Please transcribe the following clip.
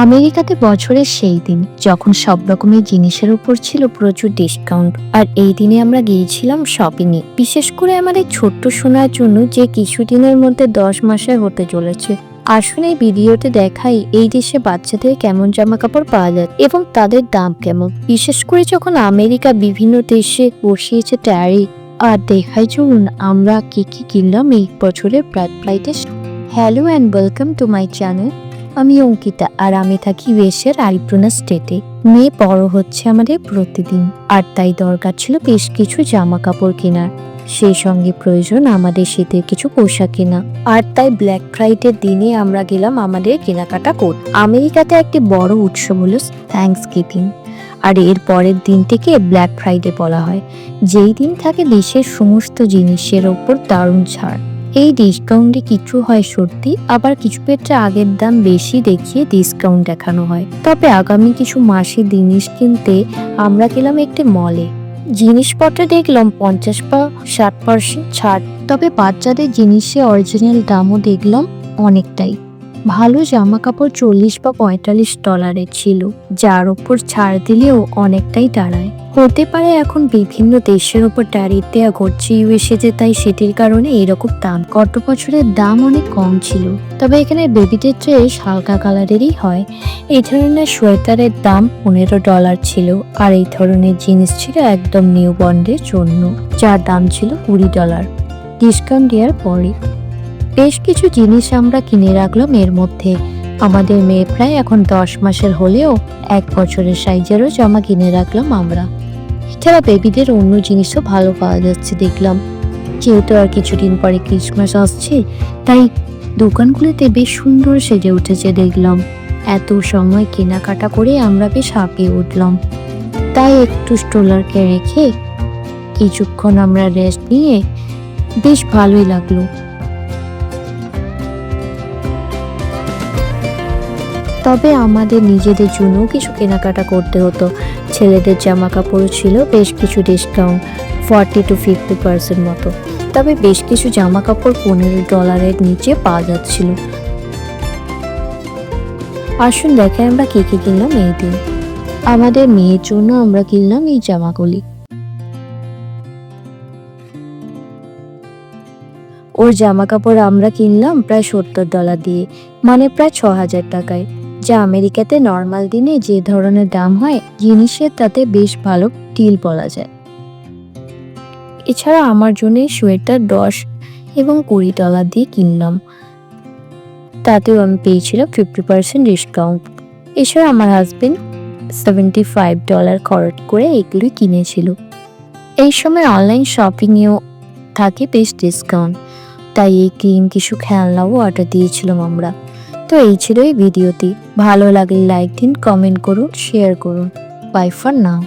আমেরিকাতে বছরের সেই দিন যখন সব রকমের জিনিসের উপর ছিল প্রচুর ডিসকাউন্ট। আর এই দিনে আমরা গিয়েছিলাম শপিং এ, বিশেষ করে আমার এই ছোট্ট সোনার জন্য যে কিছুদিনের মধ্যে 10 মাসে হতে চলেছে। আসুন এই ভিডিওতে দেখাই এই দেশে বাচ্চাদের কেমন জামা কাপড় পাওয়া যায় এবং তাদের দাম কেমন, বিশেষ করে যখন আমেরিকা বিভিন্ন দেশে বসিয়েছে ট্যারিফ। আর দেখাই চলুন আমরা কি কি কিনলাম এই বছরের black Friday. Hello and welcome to my channel. আমি অঙ্কিতা আর আমি থাকি ইউএসের আরিজোনা স্টেটে। মেয়ে বড় হচ্ছে আমাদের প্রতিদিন, আর তাই দরকার ছিল বেশ কিছু জামা কাপড় কেনার, সেই সঙ্গে প্রয়োজন আমাদের শীতের কিছু পোশাক কেনা। আর তাই ব্ল্যাক ফ্রাইডের দিনে আমরা গেলাম আমাদের কেনাকাটা করতে। আমেরিকাতে একটি বড় উৎসব হলো থ্যাঙ্কসগিভিং, আর এর পরের দিন থেকে ব্ল্যাক ফ্রাইডে বলা হয়, যেই দিন থাকে দেশের সমস্ত জিনিসের ওপর দারুণ ছাড়। এই ডিসকাউন্টে কিছু হয় সত্যি, আবার কিছু ক্ষেত্রে আগের দাম বেশি দেখিয়ে ডিসকাউন্ট দেখানো হয়। তবে আগামী কিছু মাসে জিনিস কিনতে আমরা গেলাম একটি মলে। জিনিসপত্র দেখলাম 50 বা 60% ছাড়। তবে বাচ্চাদের জিনিসে অরিজিনাল দামও দেখলাম অনেকটাই ভালো। জামা কাপড় $40 বা $45 ছিল, যার ওপর ছাড় দিলেও অনেকটাই দাঁড়ায়। হতে পারে এখন বিভিন্ন দেশের ওপর ট্যারিফ দেওয়া ঘটছে ইউএসএ, তাই সেটির কারণে এরকম দাম। গত বছরের দাম অনেক কম ছিল, তবে এখানে বেবিদের ড্রেস হালকা কালারেরই হয়। এই ধরনের সোয়েটারের দাম $15 ছিল, আর এই ধরনের জিনিস ছিল একদম নিউ বন্ডের জন্য, যার দাম ছিল $20 ডিসকাউন্ট দেওয়ার পরে। বেশ কিছু জিনিস আমরা কিনে রাখলাম। এর মধ্যে আমাদের মেয়ে প্রায় এখন 10 মাসের হলেও 1 বছরের সাইজেরও জামা কিনে রাখলাম আমরা। এছাড়া বেবিদের অন্য জিনিসও ভালো পাওয়া যাচ্ছে দেখলাম, যেহেতু আর কিছুদিন পরে ক্রিসমাস আসছে, তাই দোকানগুলোতে বেশ সুন্দর সেজে উঠেছে দেখলাম। এত সময় কেনাকাটা করে আমরা বেশ হাঁপিয়ে উঠলাম, তাই একটু স্ট্রোলারকে রেখে কিছুক্ষণ আমরা রেস্ট নিয়ে বেশ ভালোই লাগলো। তবে আমাদের নিজেদের জন্য কিছু কেনাকাটা করতে হতো। ছেলেদের জামা কাপড় ছিল বেশ কিছু ডিসকাউন্ট, 40 to 50% মতো। তবে বেশ কিছু জামা কাপড় $15 নিচে পাওয়া যাচ্ছিল। আসুন দেখে আমরা কি কি কিনলাম এই দিন। আমাদের মেয়ের জন্য আমরা কিনলাম এই জামাগুলি। ওর জামা কাপড় আমরা কিনলাম প্রায় $70 দিয়ে, মানে প্রায় 6000 টাকায়, যা আমেরিকাতে নর্মাল দিনে যে ধরনের দাম হয় জিনিসের, তাতে বেশ ভালো ডিল বলা যায়। এছাড়া আমার জন্য সোয়েটার $10 এবং $20 দিয়ে কিনলাম, তাতেও আমি পেয়েছিলাম 50% ডিসকাউন্ট। এছাড়া আমার হাজবেন্ড $75 খরচ করে এগুলি কিনেছিল। এই সময় অনলাইন শপিংয়েও থাকে বেশ ডিসকাউন্ট, তাই এই ক্রিম কিছু খেলনাও অর্ডার দিয়েছিলাম আমরা। তো এই ছিল এই ভিডিওটি। ভালো লাগলে লাইক দিন, কমেন্ট করুন, শেয়ার করুন। Bye for now.